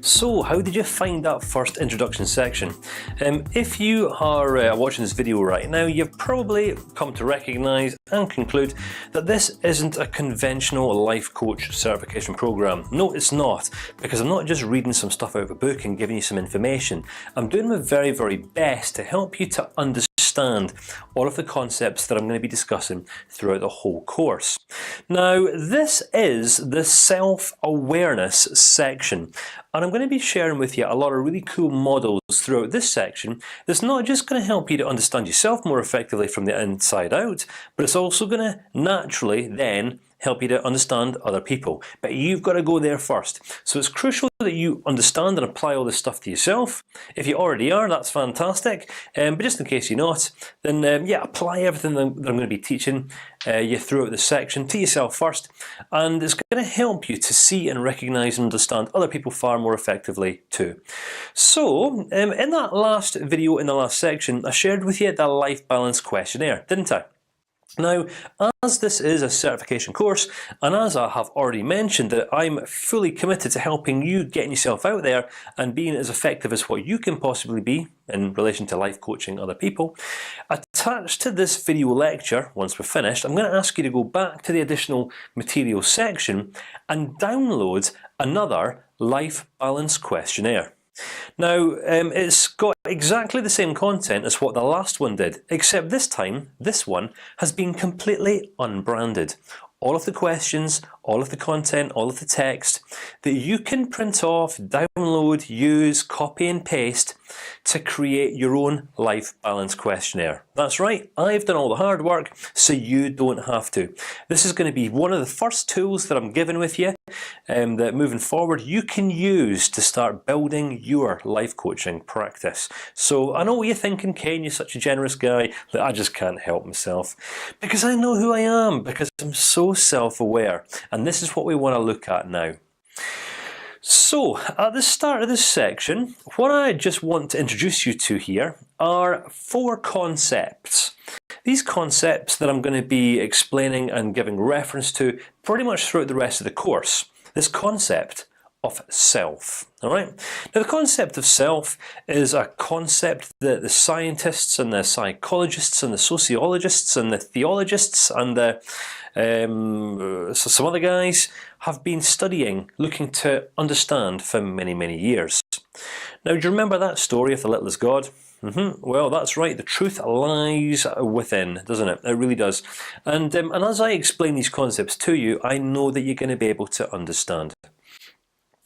So, how did you find that first introduction section? If you are watching this video right now, you've probably come to recognise and conclude that this isn't a conventional life coach certification program. No, it's not, because I'm not just reading some stuff out of a book and giving you some information. I'm doing my very, very best to help you to understand all of the concepts that I'm going to be discussing throughout the whole course. Now, this is the self-awareness section, and I'm going to be sharing with you a lot of really cool models throughout this section that's not just going to help you to understand yourself more effectively from the inside out, but it's also going to naturally then help you to understand other people. But you've got to go there first. So it's crucial that you understand and apply all this stuff to yourself. If you already are, that's fantastic. But just in case you're not, then yeah, apply everything that I'm going to be teaching you throughout this section to yourself first, and it's going to help you to see and recognise and understand other people far more effectively too. So, in that last video, in the last section, I shared with you the life balance questionnaire, didn't I? Now, as this is a certification course, and as I have already mentioned that I'm fully committed to helping you getting yourself out there and being as effective as what you can possibly be in relation to life coaching other people, attached to this video lecture, once we're finished, I'm going to ask you to go back to the additional material section and download another life balance questionnaire. Now, it's got exactly the same content as what the last one did, except this time, this one has been completely unbranded. All of the questions, all of the content, all of the text that you can print off, download, use, copy and paste to create your own life balance questionnaire. That's right, I've done all the hard work, so you don't have to. This is going to be one of the first tools that I'm giving with you, that moving forward you can use to start building your life coaching practice. So I know what you're thinking, Ken, you're such a generous guy that I just can't help myself, because I know who I am, because I'm so self-aware, and this is what we want to look at now. So, at the start of this section, what I just want to introduce you to here are 4 concepts. These concepts that I'm going to be explaining and giving reference to pretty much throughout the rest of the course. This concept of self. All right. Now, the concept of self is a concept that the scientists and the psychologists and the sociologists and the theologists and the some other guys have been studying, looking to understand for many, many years. Now, do you remember that story of the littlest God? Well, that's right. The truth lies within, doesn't it? It really does. And as I explain these concepts to you, I know that you're going to be able to understand.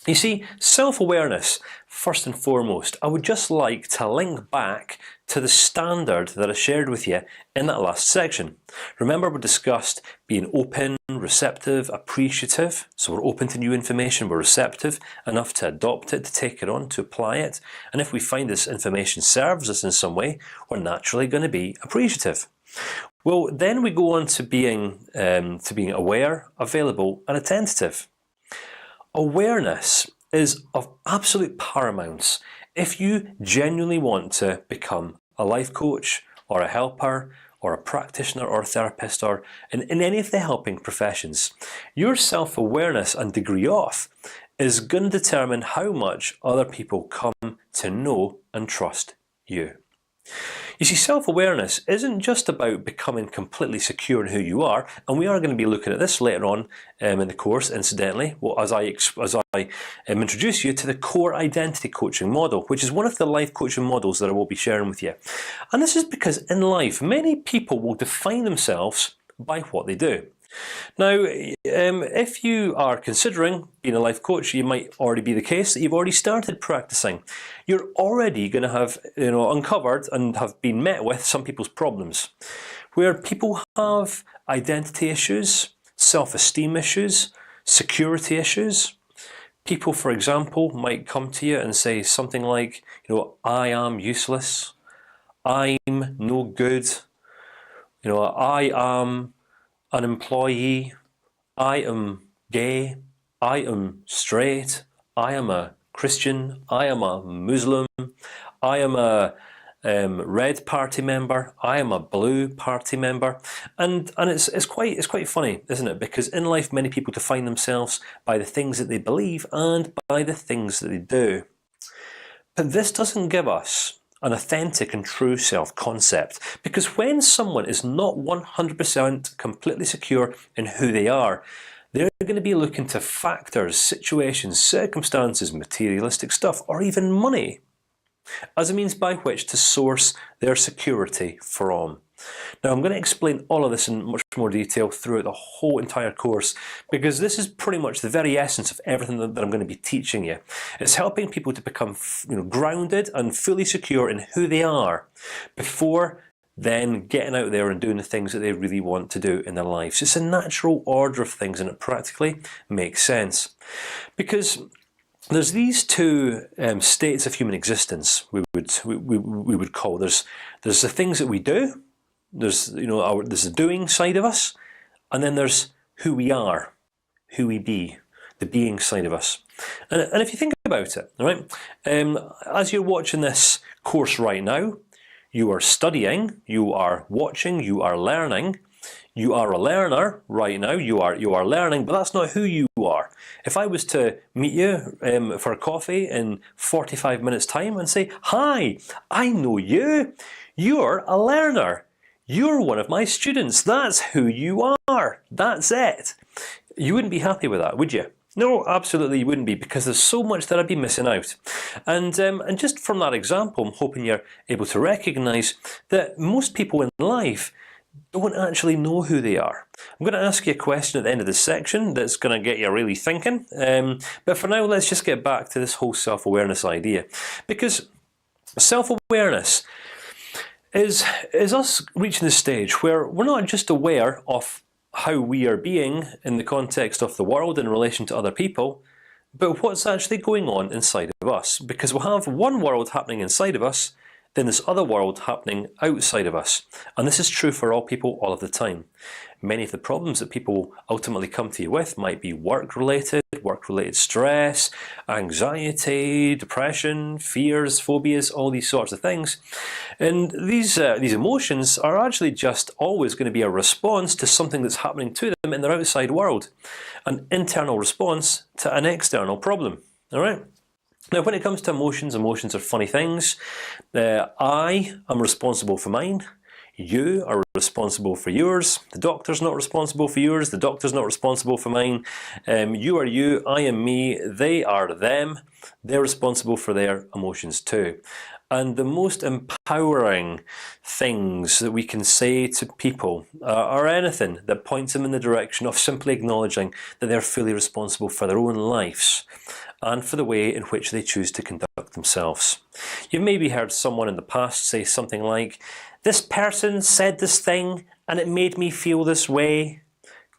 You see, self-awareness, first and foremost, I would just like to link back to the standard that I shared with you in that last section. Remember, we discussed being open, receptive, appreciative. So we're open to new information, we're receptive enough to adopt it, to take it on, to apply it. And if we find this information serves us in some way, we're naturally going to be appreciative. Well, then we go on to being aware, available, and attentive. Awareness is of absolute paramount if you genuinely want to become a life coach or a helper or a practitioner or a therapist or in any of the helping professions. Your self-awareness and degree of is going to determine how much other people come to know and trust you. You see, self-awareness isn't just about becoming completely secure in who you are, and we are going to be looking at this later on in the course. Incidentally, well, as I introduce you to the core identity coaching model, which is one of the life coaching models that I will be sharing with you. And this is because in life, many people will define themselves by what they do. Now, if you are considering being a life coach, you might already be the case that you've already started practicing. You're already going to have, uncovered and have been met with some people's problems, where people have identity issues, self-esteem issues, security issues. People, for example, might come to you and say something like, I am useless, I'm no good, I am an employee, I am gay, I am straight, I am a Christian, I am a Muslim, I am a red party member. I am a blue party member, and it's quite funny, isn't it? Because in life, many people define themselves by the things that they believe and by the things that they do. But this doesn't give us an authentic and true self-concept, because when someone is not 100% completely secure in who they are, they're going to be looking to factors, situations, circumstances, materialistic stuff, or even money as a means by which to source their security from. Now, I'm going to explain all of this in much more detail throughout the whole entire course, because this is pretty much the very essence of everything that I'm going to be teaching you. It's helping people to become, grounded and fully secure in who they are, before then getting out there and doing the things that they really want to do in their lives. It's a natural order of things, and it practically makes sense, because there's these two states of human existence we would call. There's the things that we do. There's there's the doing side of us, and then there's who we are, who we be, the being side of us. And if you think about it, all right, as you're watching this course right now, you are studying, you are watching, you are learning. You are a learner right now. You are learning, but that's not who you are. If I was to meet you for a coffee in 45 minutes' time and say, "Hi, I know you. You're a learner. You're one of my students. That's who you are. That's it." You wouldn't be happy with that, would you? No, absolutely you wouldn't be, because there's so much that I'd be missing out. And just from that example, I'm hoping you're able to recognise that most people in life don't actually know who they are. I'm going to ask you a question at the end of this section that's going to get you really thinking. But for now, let's just get back to this whole self-awareness idea, because self-awareness is us reaching the stage where we're not just aware of how we are being in the context of the world in relation to other people, but what's actually going on inside of us. Because we'll have one world happening inside of us, then this other world happening outside of us, and this is true for all people all of the time. Many of the problems that people ultimately come to you with might be work-related stress, anxiety, depression, fears, phobias, all these sorts of things. And these emotions are actually just always going to be a response to something that's happening to them in their outside world, an internal response to an external problem. All right. Now, when it comes to emotions, emotions are funny things. I am responsible for mine. You are responsible for yours. The doctor's not responsible for yours. The doctor's not responsible for mine. You are you. I am me. They are them. They're responsible for their emotions too. And the most empowering things that we can say to people are anything that points them in the direction of simply acknowledging that they're fully responsible for their own lives and for the way in which they choose to conduct themselves. You've maybe heard someone in the past say something like, "This person said this thing and it made me feel this way,"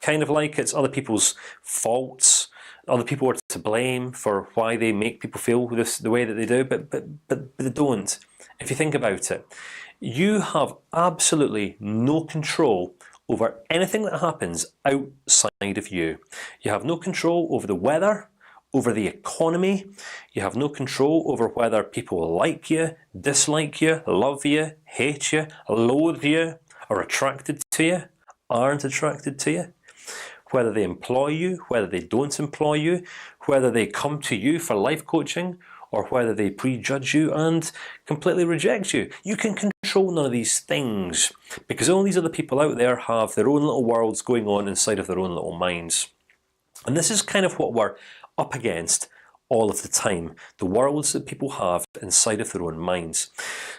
kind of like it's other people's faults. Other people are to blame for why they make people feel the way that they do, but they don't. If you think about it, you have absolutely no control over anything that happens outside of you. You have no control over the weather, over the economy. You have no control over whether people like you, dislike you, love you, hate you, loathe you, are attracted to you, aren't attracted to you. Whether they employ you, whether they don't employ you, whether they come to you for life coaching, or whether they prejudge you and completely reject you. You can control none of these things, because all these other people out there have their own little worlds going on inside of their own little minds. And this is kind of what we're up against all of the time, the worlds that people have inside of their own minds.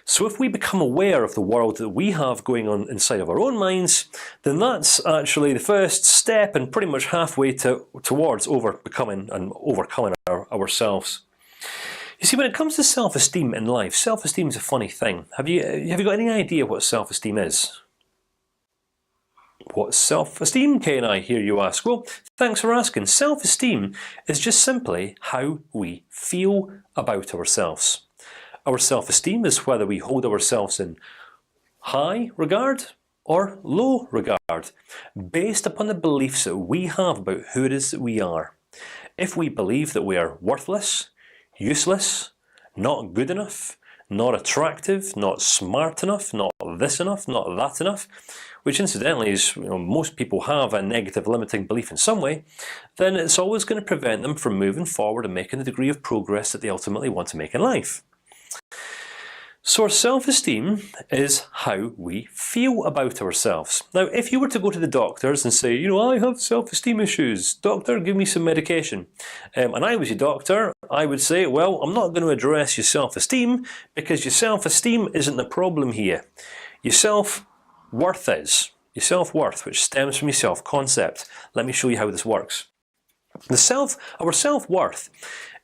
So if we become aware of the world that we have going on inside of our own minds, then that's actually the first step and pretty much halfway towards overcoming ourselves. You see, when it comes to self-esteem in life, self-esteem is a funny thing. Have you got any idea what self-esteem is? What's self-esteem, Kay and I hear you ask? Well, thanks for asking. Self-esteem is just simply how we feel about ourselves. Our self-esteem is whether we hold ourselves in high regard or low regard, based upon the beliefs that we have about who it is that we are. If we believe that we are worthless, useless, not good enough, not attractive, not smart enough, not this enough, not that enough, which incidentally is, most people have a negative limiting belief in some way, then it's always going to prevent them from moving forward and making the degree of progress that they ultimately want to make in life. So our self-esteem is how we feel about ourselves. Now, if you were to go to the doctors and say, I have self-esteem issues, doctor, give me some medication, and I was your doctor, I would say, well, I'm not going to address your self-esteem because your self-esteem isn't the problem here. Your self-worth is. Your self-worth, which stems from your self-concept. Let me show you how this works. Our self-worth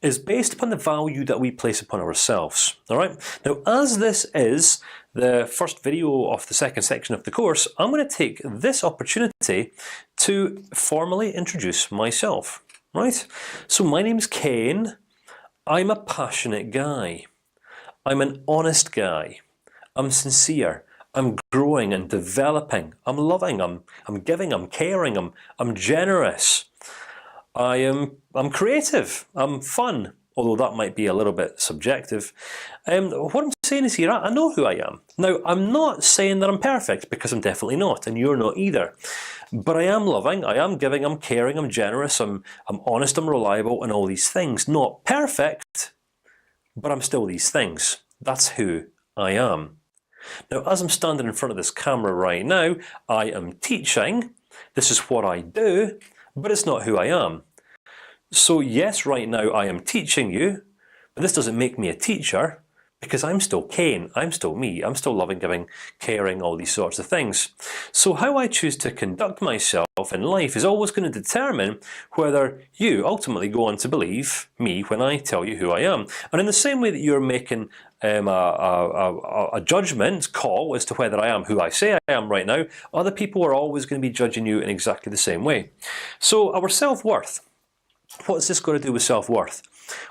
is based upon the value that we place upon ourselves. All right. Now, as this is the first video of the second section of the course, I'm going to take this opportunity to formally introduce myself. Right. So my name's Kane. I'm a passionate guy. I'm an honest guy. I'm sincere. I'm growing and developing. I'm loving. I'm giving. I'm caring. I'm generous. I'm creative. I'm fun, although that might be a little bit subjective. What I'm saying is here, I know who I am. Now, I'm not saying that I'm perfect because I'm definitely not, and you're not either. But I am loving. I am giving. I'm caring. I'm generous. I'm honest. I'm reliable, and all these things. Not perfect, but I'm still these things. That's who I am. Now, as I'm standing in front of this camera right now, I am teaching. This is what I do. But it's not who I am. So yes, right now I am teaching you, but this doesn't make me a teacher because I'm still Kane. I'm still me. I'm still loving, giving, caring, all these sorts of things. So how I choose to conduct myself in life is always going to determine whether you ultimately go on to believe me when I tell you who I am. And in the same way that you're making a judgment call as to whether I am who I say I am right now, other people are always going to be judging you in exactly the same way. So our self-worth. What's this got to do with self-worth?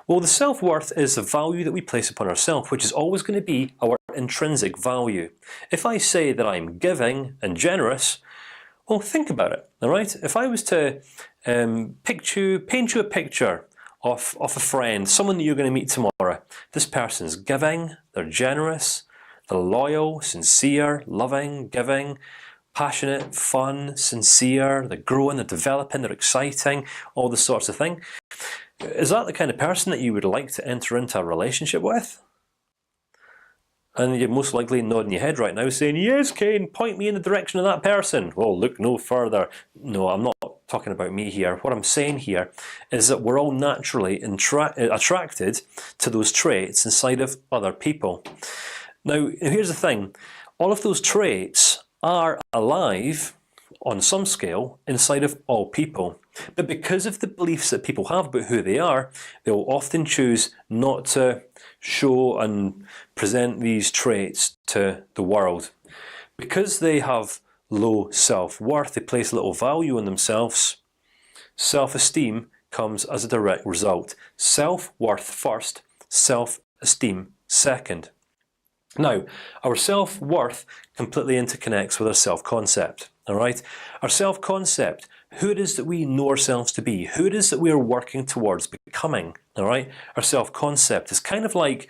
Well, the self-worth is the value that we place upon ourselves, which is always going to be our intrinsic value. If I say that I'm giving and generous, well, think about it. All right. If I was to paint you a picture of a friend, someone that you're going to meet tomorrow. This person's giving, they're generous, they're loyal, sincere, loving, giving, passionate, fun, sincere. They're growing, they're developing, they're exciting, all this sorts of thing. Is that the kind of person that you would like to enter into a relationship with? And you're most likely nodding your head right now, saying, "Yes, Kane, point me in the direction of that person." Well, look no further. No, I'm not talking about me here. What I'm saying here is that we're all naturally attracted to those traits inside of other people. Now, here's the thing: all of those traits are alive on some scale inside of all people, but because of the beliefs that people have about who they are, they'll often choose not to show and present these traits to the world. Because they have low self-worth, they place little value in themselves. Self-esteem comes as a direct result. Self-worth first, self-esteem second. Now, our self-worth completely interconnects with our self-concept. All right, our self-concept, who it is that we know ourselves to be, who it is that we are working towards becoming. All right, our self-concept is kind of like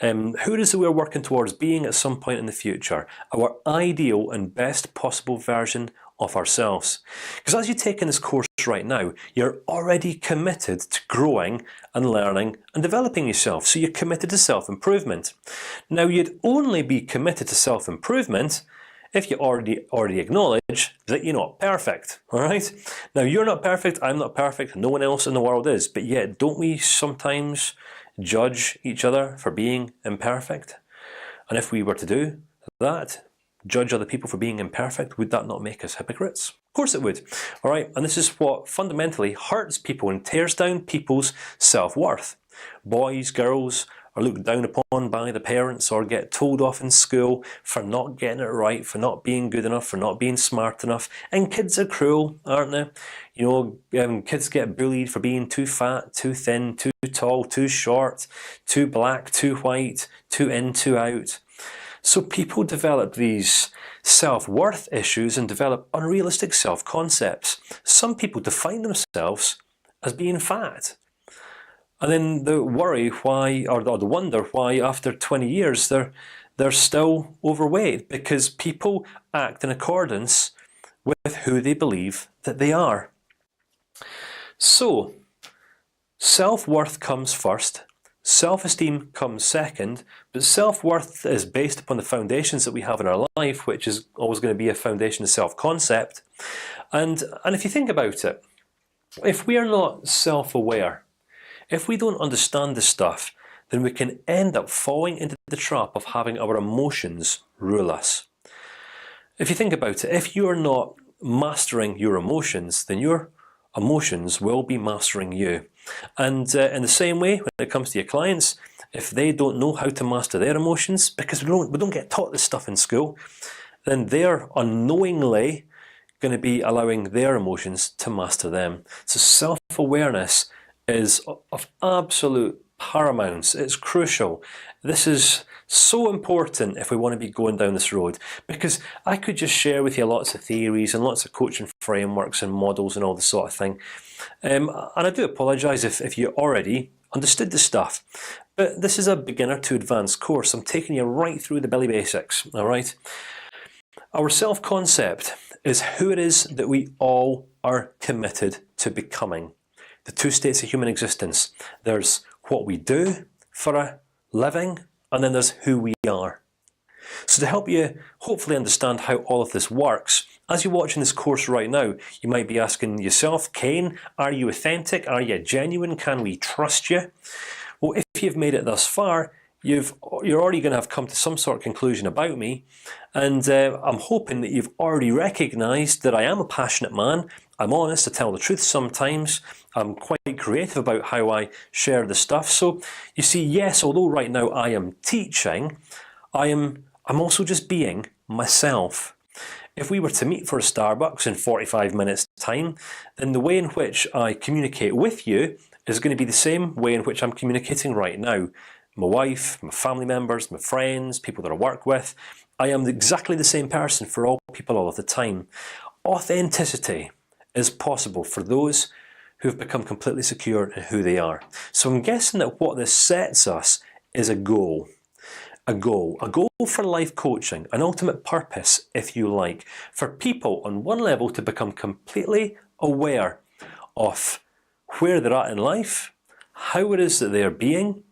who it is that we are working towards being at some point in the future, our ideal and best possible version of ourselves. Because as you take in this course right now, you're already committed to growing and learning and developing yourself. So you're committed to self-improvement. Now, you'd only be committed to self-improvement if you already acknowledge that you're not perfect. All right. Now, you're not perfect. I'm not perfect. No one else in the world is. But yet, don't we sometimes judge each other for being imperfect? And if we were to do that, judge other people for being imperfect, would that not make us hypocrites? Of course it would. All right. And this is what fundamentally hurts people and tears down people's self-worth. Boys, girls are looked down upon by the parents or get told off in school for not getting it right, for not being good enough, for not being smart enough. And kids are cruel, aren't they? You know, kids get bullied for being too fat, too thin, too tall, too short, too black, too white, too in, too out. So people develop these self-worth issues and develop unrealistic self-concepts. Some people define themselves as being fat. and then the worry why, or the wonder why after 20 years they're still overweight, because people act in accordance with who they believe that they are. So, self-worth comes first, self-esteem comes second, but self-worth is based upon the foundations that we have in our life, which is always going to be a foundation of self-concept. And if you think about it, if we are not self-aware, if we don't understand this stuff, then we can end up falling into the trap of having our emotions rule us. If you think about it, if you are not mastering your emotions, then your emotions will be mastering you. And in the same way, when it comes to your clients, if they don't know how to master their emotions, because we don't get taught this stuff in school, then they're unknowingly going to be allowing their emotions to master them. So self-awareness is of absolute paramount. It's crucial. This is so important if we want to be going down this road, because I could just share with you lots of theories and lots of coaching frameworks and models and all this sort of thing. And I do apologise if you already understood this stuff, but this is a beginner to advanced course. I'm taking you right through the belly basics. All right. Our self-concept is who it is that we all are committed to becoming. The two states of human existence. There's what we do for a living, and then there's who we are. So to help you hopefully understand how all of this works, as you're watching this course right now, you might be asking yourself, Kane, are you authentic? Are you genuine? Can we trust you? Well, if you've made it thus far, you're already going to have come to some sort of conclusion about me, and I'm hoping that you've already recognised that I am a passionate man. I'm honest, I tell the truth sometimes. I'm quite creative about how I share the stuff. So you see, yes, although right now I am teaching, I'm also just being myself. If we were to meet for a Starbucks in 45 minutes time, then the way in which I communicate with you is going to be the same way in which I'm communicating right now. My wife, my family members, my friends, people that I work with. I am exactly the same person for all people all of the time. Authenticity is possible for those who have become completely secure in who they are. So I'm guessing that what this sets us is a goal. A goal for life coaching, an ultimate purpose, if you like, for people on one level to become completely aware of where they're at in life, how it is that they are being,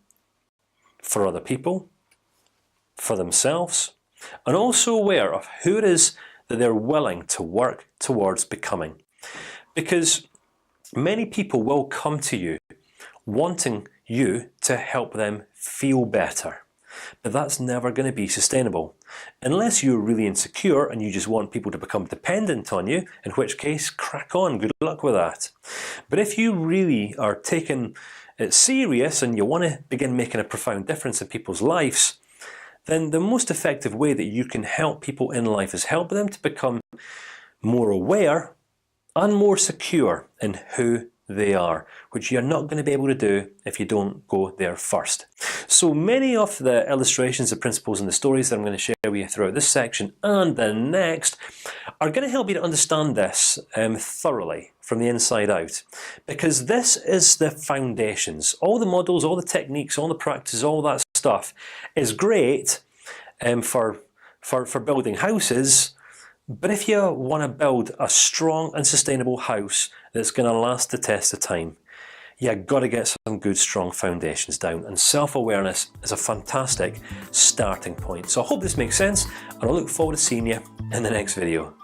for other people, for themselves, and also aware of who it is that they're willing to work towards becoming. Because many people will come to you wanting you to help them feel better, but that's never going to be sustainable unless you're really insecure and you just want people to become dependent on you. In which case, crack on. Good luck with that. But if you really are taking it's serious and you want to begin making a profound difference in people's lives, then the most effective way that you can help people in life is help them to become more aware and more secure in who they are, which you're not going to be able to do if you don't go there first. So many of the illustrations, the principles, and the stories that I'm going to share with you throughout this section and the next are going to help you to understand this thoroughly from the inside out, because this is the foundations. All the models, all the techniques, all the practices, all that stuff is great for building houses. But if you want to build a strong and sustainable house that's going to last the test of time, you've got to get some good, strong foundations down. And self-awareness is a fantastic starting point. So I hope this makes sense, and I look forward to seeing you in the next video.